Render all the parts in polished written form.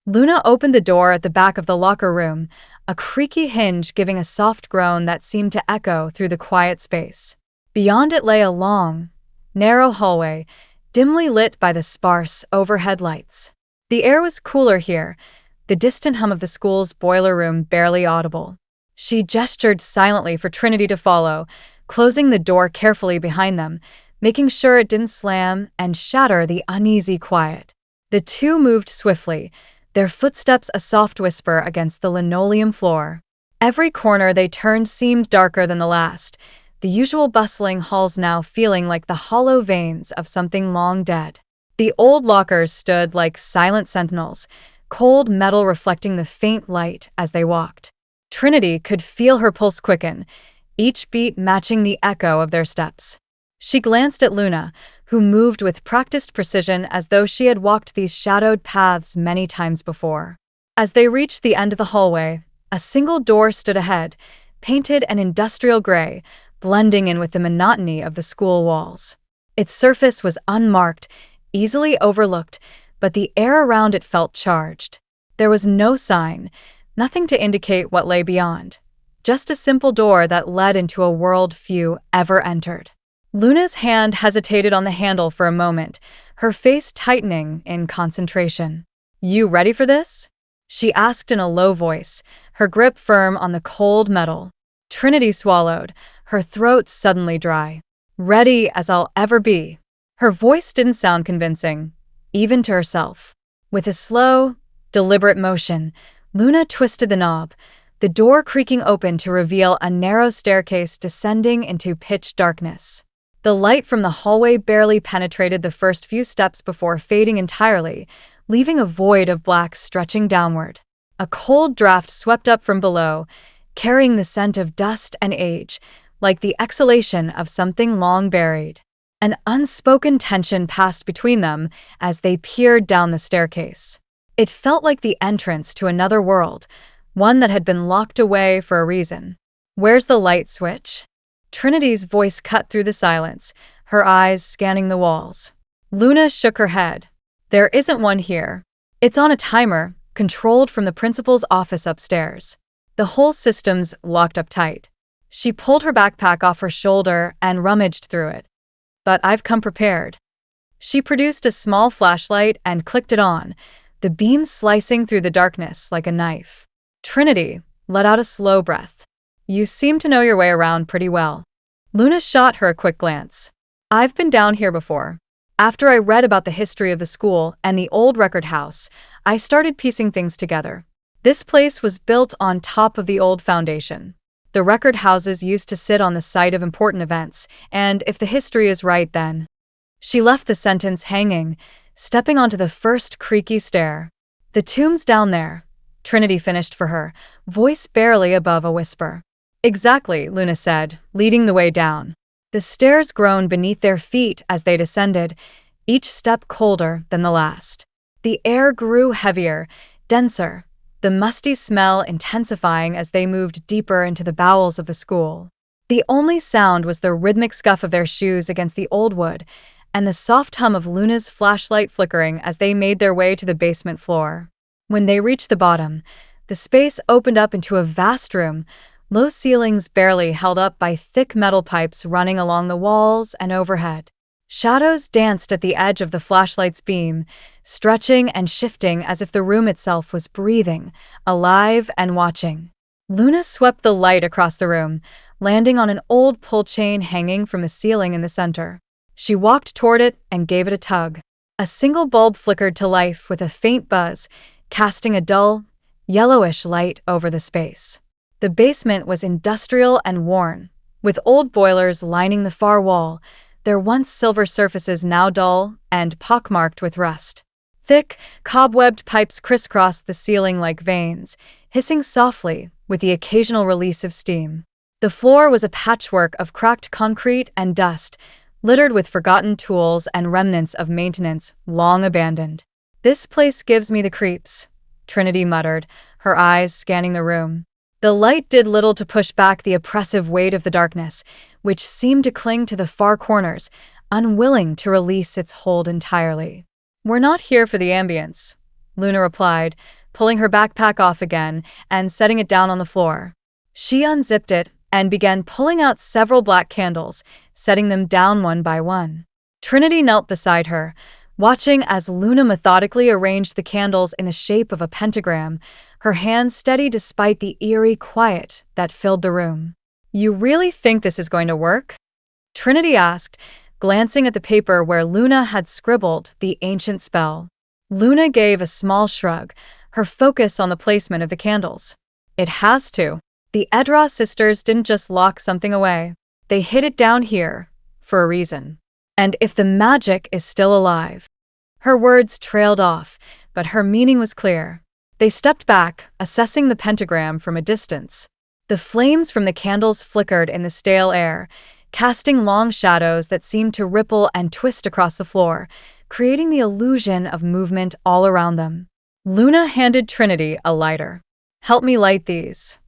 Luna opened the door at the back of the locker room, a creaky hinge giving a soft groan that seemed to echo through the quiet space. Beyond it lay a long, narrow hallway, dimly lit by the sparse overhead lights. The air was cooler here, the distant hum of the school's boiler room barely audible. She gestured silently for Trinity to follow, closing the door carefully behind them, making sure it didn't slam and shatter the uneasy quiet. The two moved swiftly, their footsteps a soft whisper against the linoleum floor. Every corner they turned seemed darker than the last, the usual bustling halls now feeling like the hollow veins of something long dead. The old lockers stood like silent sentinels, cold metal reflecting the faint light as they walked. Trinity could feel her pulse quicken, each beat matching the echo of their steps. She glanced at Luna, who moved with practiced precision as though she had walked these shadowed paths many times before. As they reached the end of the hallway, a single door stood ahead, painted an industrial gray, blending in with the monotony of the school walls. Its surface was unmarked, easily overlooked, but the air around it felt charged. There was no sign, nothing to indicate what lay beyond, just a simple door that led into a world few ever entered. Luna's hand hesitated on the handle for a moment, her face tightening in concentration. "You ready for this?" she asked in a low voice, her grip firm on the cold metal. Trinity swallowed, her throat suddenly dry. "Ready as I'll ever be." Her voice didn't sound convincing, even to herself. With a slow, deliberate motion, Luna twisted the knob, the door creaking open to reveal a narrow staircase descending into pitch darkness. The light from the hallway barely penetrated the first few steps before fading entirely, leaving a void of black stretching downward. A cold draft swept up from below, carrying the scent of dust and age, like the exhalation of something long buried. An unspoken tension passed between them as they peered down the staircase. It felt like the entrance to another world, one that had been locked away for a reason. "Where's the light switch?" Trinity's voice cut through the silence, her eyes scanning the walls. Luna shook her head. "There isn't one here. It's on a timer, controlled from the principal's office upstairs. The whole system's locked up tight." She pulled her backpack off her shoulder and rummaged through it. "But I've come prepared." She produced a small flashlight and clicked it on, the beam slicing through the darkness like a knife. Trinity let out a slow breath. "You seem to know your way around pretty well." Luna shot her a quick glance. "I've been down here before. After I read about the history of the school and the old record house, I started piecing things together. This place was built on top of the old foundation. The record houses used to sit on the site of important events, and if the history is right then..." She left the sentence hanging, stepping onto the first creaky stair. "The tomb's down there," Trinity finished for her, voice barely above a whisper. "Exactly," Luna said, leading the way down. The stairs groaned beneath their feet as they descended, each step colder than the last. The air grew heavier, denser, the musty smell intensifying as they moved deeper into the bowels of the school. The only sound was the rhythmic scuff of their shoes against the old wood, and the soft hum of Luna's flashlight flickering as they made their way to the basement floor. When they reached the bottom, the space opened up into a vast room, low ceilings barely held up by thick metal pipes running along the walls and overhead. Shadows danced at the edge of the flashlight's beam, stretching and shifting as if the room itself was breathing, alive and watching. Luna swept the light across the room, landing on an old pull chain hanging from the ceiling in the center. She walked toward it and gave it a tug. A single bulb flickered to life with a faint buzz, casting a dull, yellowish light over the space. The basement was industrial and worn, with old boilers lining the far wall, their once silver surfaces now dull and pockmarked with rust. Thick, cobwebbed pipes crisscrossed the ceiling like veins, hissing softly with the occasional release of steam. The floor was a patchwork of cracked concrete and dust, littered with forgotten tools and remnants of maintenance long abandoned. "This place gives me the creeps," Trinity muttered, her eyes scanning the room. The light did little to push back the oppressive weight of the darkness, which seemed to cling to the far corners, unwilling to release its hold entirely. "We're not here for the ambience," Luna replied, pulling her backpack off again and setting it down on the floor. She unzipped it and began pulling out several black candles, setting them down one by one. Trinity knelt beside her, watching as Luna methodically arranged the candles in the shape of a pentagram, her hands steady despite the eerie quiet that filled the room. "You really think this is going to work?" Trinity asked, glancing at the paper where Luna had scribbled the ancient spell. Luna gave a small shrug, her focus on the placement of the candles. "It has to. The Edra sisters didn't just lock something away. They hid it down here, for a reason. And if the magic is still alive." Her words trailed off, but her meaning was clear. They stepped back, assessing the pentagram from a distance. The flames from the candles flickered in the stale air, casting long shadows that seemed to ripple and twist across the floor, creating the illusion of movement all around them. Luna handed Trinity a lighter. "Help me light these."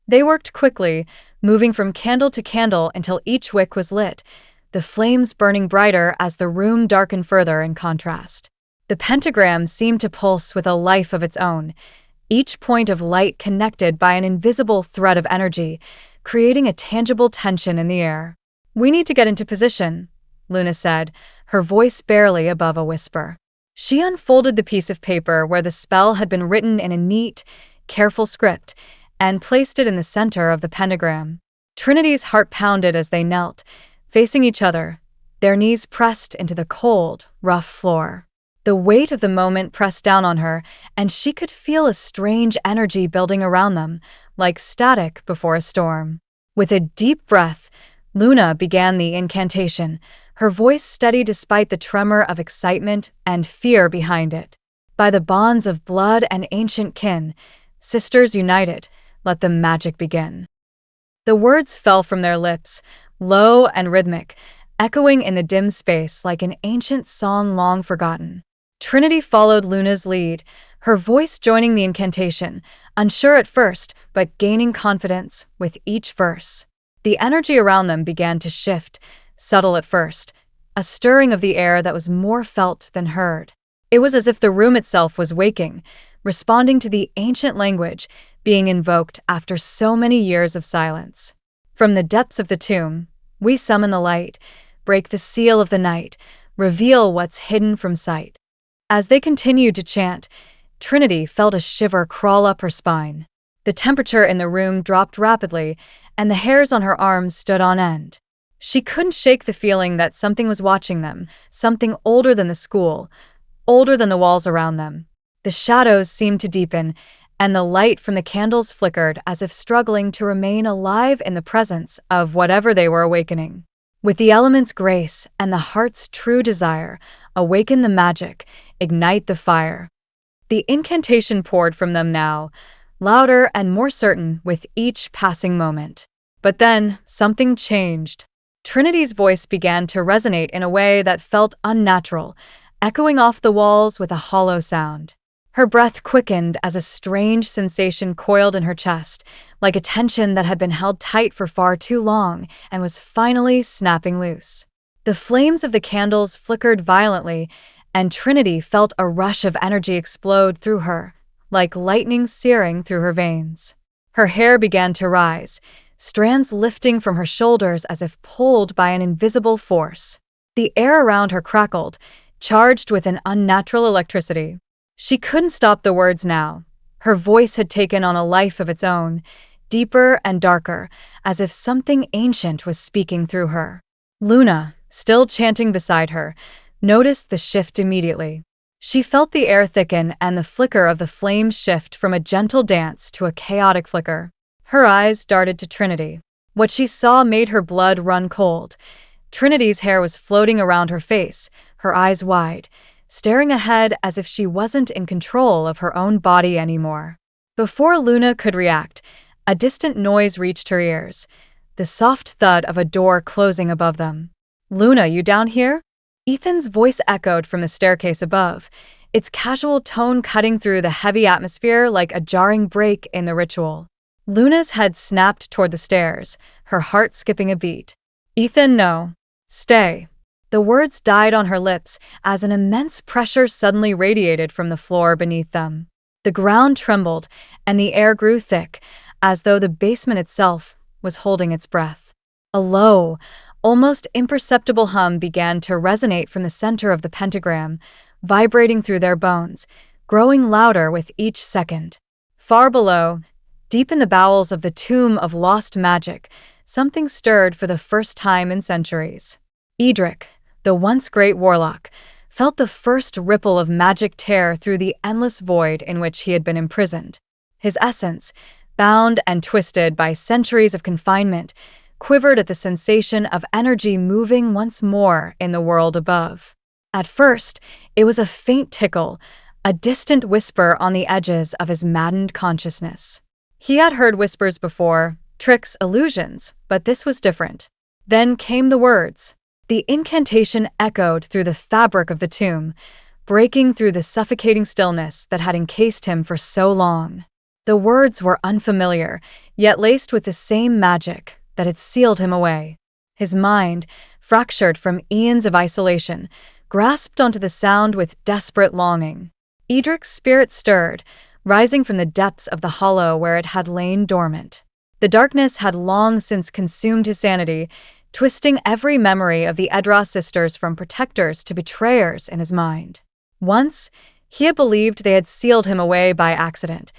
They worked quickly, moving from candle to candle until each wick was lit, the flames burning brighter as the room darkened further in contrast. The pentagram seemed to pulse with a life of its own, each point of light connected by an invisible thread of energy, creating a tangible tension in the air. "We need to get into position," Luna said, her voice barely above a whisper. She unfolded the piece of paper where the spell had been written in a neat, careful script, and placed it in the center of the pentagram. Trinity's heart pounded as they knelt, facing each other, their knees pressed into the cold, rough floor. The weight of the moment pressed down on her, and she could feel a strange energy building around them, like static before a storm. With a deep breath, Luna began the incantation, her voice steady despite the tremor of excitement and fear behind it. "By the bonds of blood and ancient kin, sisters united, let the magic begin." The words fell from their lips, low and rhythmic, echoing in the dim space like an ancient song long forgotten. Trinity followed Luna's lead, her voice joining the incantation, unsure at first but gaining confidence with each verse. The energy around them began to shift, subtle at first, a stirring of the air that was more felt than heard. It was as if the room itself was waking, responding to the ancient language being invoked after so many years of silence. "From the depths of the tomb, we summon the light, break the seal of the night, reveal what's hidden from sight." As they continued to chant, Trinity felt a shiver crawl up her spine. The temperature in the room dropped rapidly, and the hairs on her arms stood on end. She couldn't shake the feeling that something was watching them, something older than the school, older than the walls around them. The shadows seemed to deepen, and the light from the candles flickered as if struggling to remain alive in the presence of whatever they were awakening. With the element's grace and the heart's true desire, awaken the magic, ignite the fire. The incantation poured from them now, louder and more certain with each passing moment. But then, something changed. Trinity's voice began to resonate in a way that felt unnatural, echoing off the walls with a hollow sound. Her breath quickened as a strange sensation coiled in her chest, like a tension that had been held tight for far too long and was finally snapping loose. The flames of the candles flickered violently, and Trinity felt a rush of energy explode through her, like lightning searing through her veins. Her hair began to rise, strands lifting from her shoulders as if pulled by an invisible force. The air around her crackled, charged with an unnatural electricity. She couldn't stop the words now. Her voice had taken on a life of its own, deeper and darker, as if something ancient was speaking through her. Luna, still chanting beside her, noticed the shift immediately. She felt the air thicken and the flicker of the flames shift from a gentle dance to a chaotic flicker. Her eyes darted to Trinity. What she saw made her blood run cold. Trinity's hair was floating around her face, her eyes wide, staring ahead as if she wasn't in control of her own body anymore. Before Luna could react, a distant noise reached her ears, the soft thud of a door closing above them. "Luna, you down here?" Ethan's voice echoed from the staircase above, its casual tone cutting through the heavy atmosphere like a jarring break in the ritual. Luna's head snapped toward the stairs, her heart skipping a beat. "Ethan, no. Stay." The words died on her lips as an immense pressure suddenly radiated from the floor beneath them. The ground trembled, and the air grew thick, as though the basement itself was holding its breath. A low, almost imperceptible hum began to resonate from the center of the pentagram, vibrating through their bones, growing louder with each second. Far below, deep in the bowels of the tomb of lost magic, something stirred for the first time in centuries. Edric, the once great warlock, felt the first ripple of magic tear through the endless void in which he had been imprisoned. His essence, bound and twisted by centuries of confinement, quivered at the sensation of energy moving once more in the world above. At first, it was a faint tickle, a distant whisper on the edges of his maddened consciousness. He had heard whispers before, tricks, illusions, but this was different. Then came the words. The incantation echoed through the fabric of the tomb, breaking through the suffocating stillness that had encased him for so long. The words were unfamiliar, yet laced with the same magic that had sealed him away. His mind, fractured from eons of isolation, grasped onto the sound with desperate longing. Edric's spirit stirred, rising from the depths of the hollow where it had lain dormant. The darkness had long since consumed his sanity, twisting every memory of the Edra sisters from protectors to betrayers in his mind. Once, he had believed they had sealed him away by accident,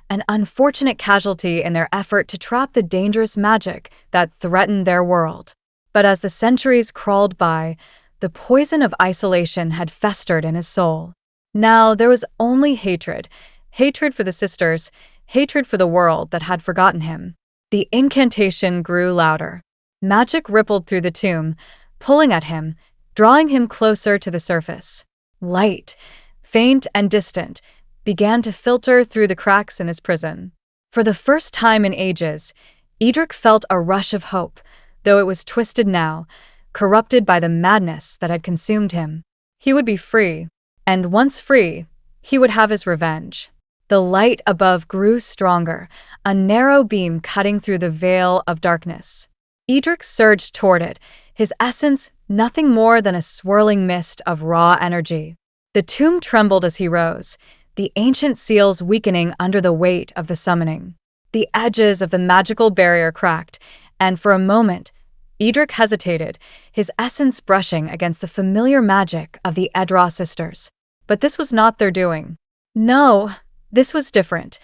an unfortunate casualty in their effort to trap the dangerous magic that threatened their world. But as the centuries crawled by, the poison of isolation had festered in his soul. Now there was only hatred for the sisters, hatred for the world that had forgotten him. The incantation grew louder. Magic rippled through the tomb, pulling at him, drawing him closer to the surface. Light, faint and distant, began to filter through the cracks in his prison. For the first time in ages, Edric felt a rush of hope, though it was twisted now, corrupted by the madness that had consumed him. He would be free, and once free, he would have his revenge. The light above grew stronger, a narrow beam cutting through the veil of darkness. Edric surged toward it, his essence nothing more than a swirling mist of raw energy. The tomb trembled as he rose, the ancient seals weakening under the weight of the summoning. The edges of the magical barrier cracked, and for a moment, Edric hesitated, his essence brushing against the familiar magic of the Edra sisters. But this was not their doing. No, this was different.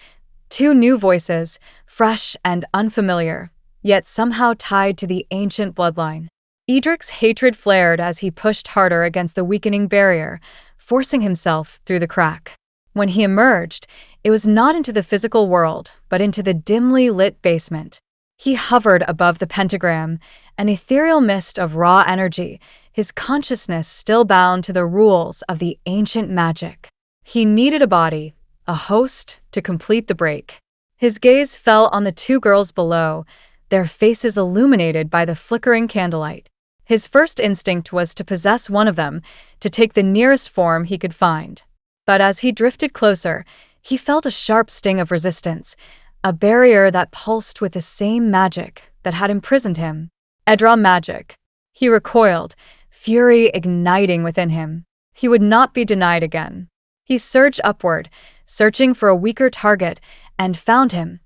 Two new voices, fresh and unfamiliar, yet somehow tied to the ancient bloodline. Edric's hatred flared as he pushed harder against the weakening barrier, forcing himself through the crack. When he emerged, it was not into the physical world, but into the dimly lit basement. He hovered above the pentagram, an ethereal mist of raw energy, his consciousness still bound to the rules of the ancient magic. He needed a body, a host, to complete the break. His gaze fell on the two girls below, their faces illuminated by the flickering candlelight. His first instinct was to possess one of them, to take the nearest form he could find. But as he drifted closer, he felt a sharp sting of resistance, a barrier that pulsed with the same magic that had imprisoned him. Edra magic. He recoiled, fury igniting within him. He would not be denied again. He surged upward, searching for a weaker target, and found him,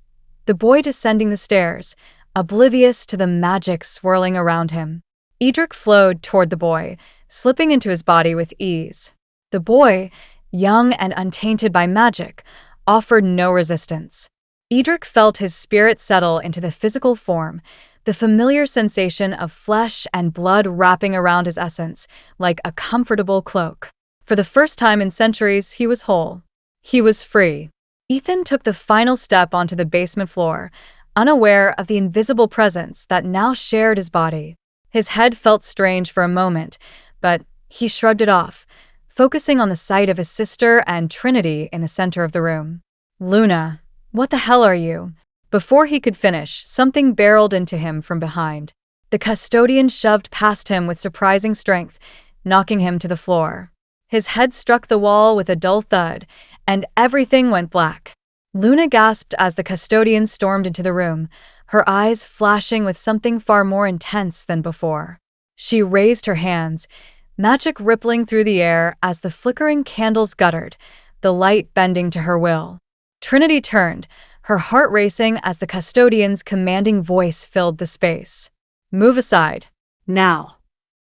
the boy descending the stairs, oblivious to the magic swirling around him. Edric flowed toward the boy, slipping into his body with ease. The boy, young and untainted by magic, offered no resistance. Edric felt his spirit settle into the physical form, the familiar sensation of flesh and blood wrapping around his essence like a comfortable cloak. For the first time in centuries, he was whole. He was free. Ethan took the final step onto the basement floor, unaware of the invisible presence that now shared his body. His head felt strange for a moment, but he shrugged it off, focusing on the sight of his sister and Trinity in the center of the room. Luna, what the hell are you? Before he could finish, something barreled into him from behind. The custodian shoved past him with surprising strength, knocking him to the floor. His head struck the wall with a dull thud, and everything went black. Luna gasped as the custodian stormed into the room, her eyes flashing with something far more intense than before. She raised her hands, magic rippling through the air as the flickering candles guttered, the light bending to her will. Trinity turned, her heart racing as the custodian's commanding voice filled the space. Move aside. Now.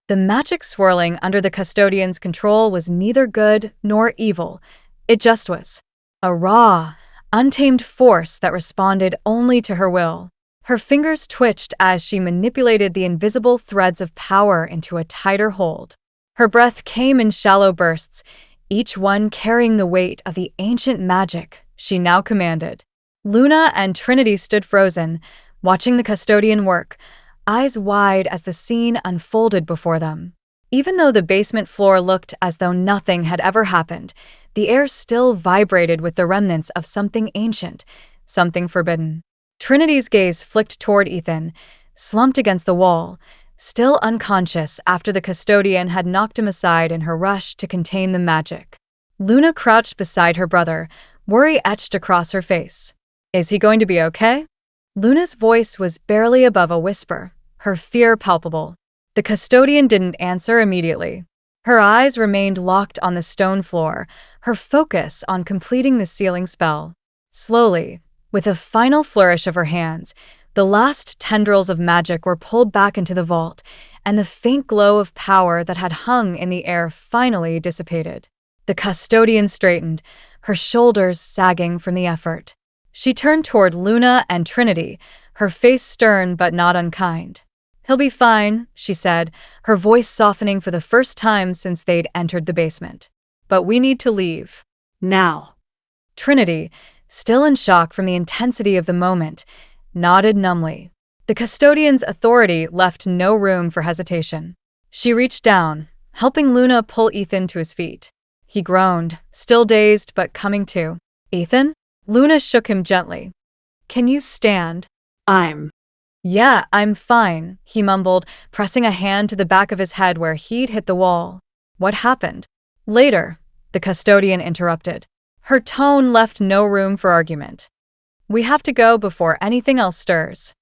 The magic swirling under the custodian's control was neither good nor evil. It just was. A raw, untamed force that responded only to her will. Her fingers twitched as she manipulated the invisible threads of power into a tighter hold. Her breath came in shallow bursts, each one carrying the weight of the ancient magic she now commanded. Luna and Trinity stood frozen, watching the custodian work, eyes wide as the scene unfolded before them. Even though the basement floor looked as though nothing had ever happened, the air still vibrated with the remnants of something ancient, something forbidden. Trinity's gaze flicked toward Ethan, slumped against the wall, still unconscious after the custodian had knocked him aside in her rush to contain the magic. Luna crouched beside her brother, worry etched across her face. Is he going to be okay? Luna's voice was barely above a whisper, her fear palpable. The custodian didn't answer immediately. Her eyes remained locked on the stone floor, her focus on completing the sealing spell. Slowly, with a final flourish of her hands, the last tendrils of magic were pulled back into the vault, and the faint glow of power that had hung in the air finally dissipated. The custodian straightened, her shoulders sagging from the effort. She turned toward Luna and Trinity, her face stern but not unkind. He'll be fine, she said, her voice softening for the first time since they'd entered the basement. But we need to leave. Now. Trinity, still in shock from the intensity of the moment, nodded numbly. The custodian's authority left no room for hesitation. She reached down, helping Luna pull Ethan to his feet. He groaned, still dazed but coming to. Ethan? Luna shook him gently. Can you stand? Yeah, I'm fine, he mumbled, pressing a hand to the back of his head where he'd hit the wall. What happened? Later, the custodian interrupted. Her tone left no room for argument. We have to go before anything else stirs.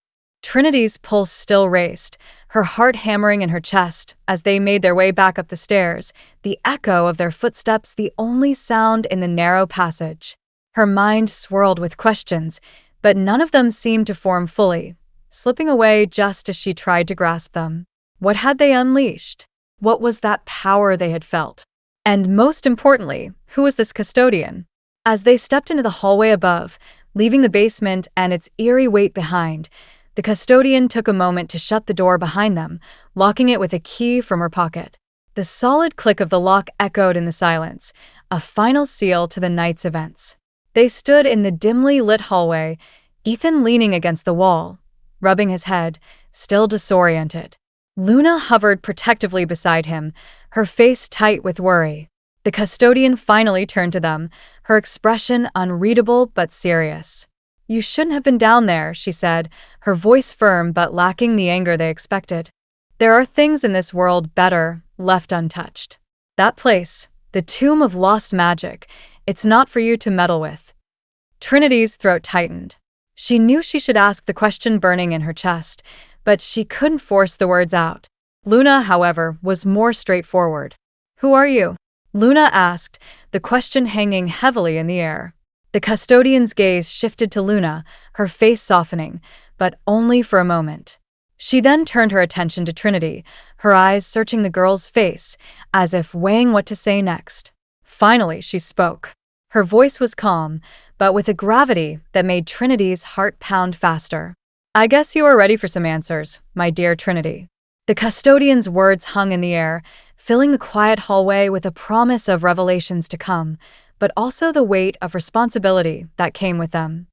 Trinity's pulse still raced, her heart hammering in her chest as they made their way back up the stairs, the echo of their footsteps the only sound in the narrow passage. Her mind swirled with questions, but none of them seemed to form fully, slipping away just as she tried to grasp them. What had they unleashed? What was that power they had felt? And most importantly, who was this custodian? As they stepped into the hallway above, leaving the basement and its eerie weight behind, the custodian took a moment to shut the door behind them, locking it with a key from her pocket. The solid click of the lock echoed in the silence, a final seal to the night's events. They stood in the dimly lit hallway, Ethan leaning against the wall, rubbing his head, still disoriented. Luna hovered protectively beside him, her face tight with worry. The custodian finally turned to them, her expression unreadable but serious. You shouldn't have been down there, she said, her voice firm but lacking the anger they expected. There are things in this world better left untouched. That place, the tomb of lost magic, it's not for you to meddle with. Trinity's throat tightened. She knew she should ask the question burning in her chest, but she couldn't force the words out. Luna, however, was more straightforward. Who are you? Luna asked, the question hanging heavily in the air. The custodian's gaze shifted to Luna, her face softening, but only for a moment. She then turned her attention to Trinity, her eyes searching the girl's face, as if weighing what to say next. Finally, she spoke. Her voice was calm, but with a gravity that made Trinity's heart pound faster. I guess you are ready for some answers, my dear Trinity. The custodian's words hung in the air, filling the quiet hallway with a promise of revelations to come, but also the weight of responsibility that came with them.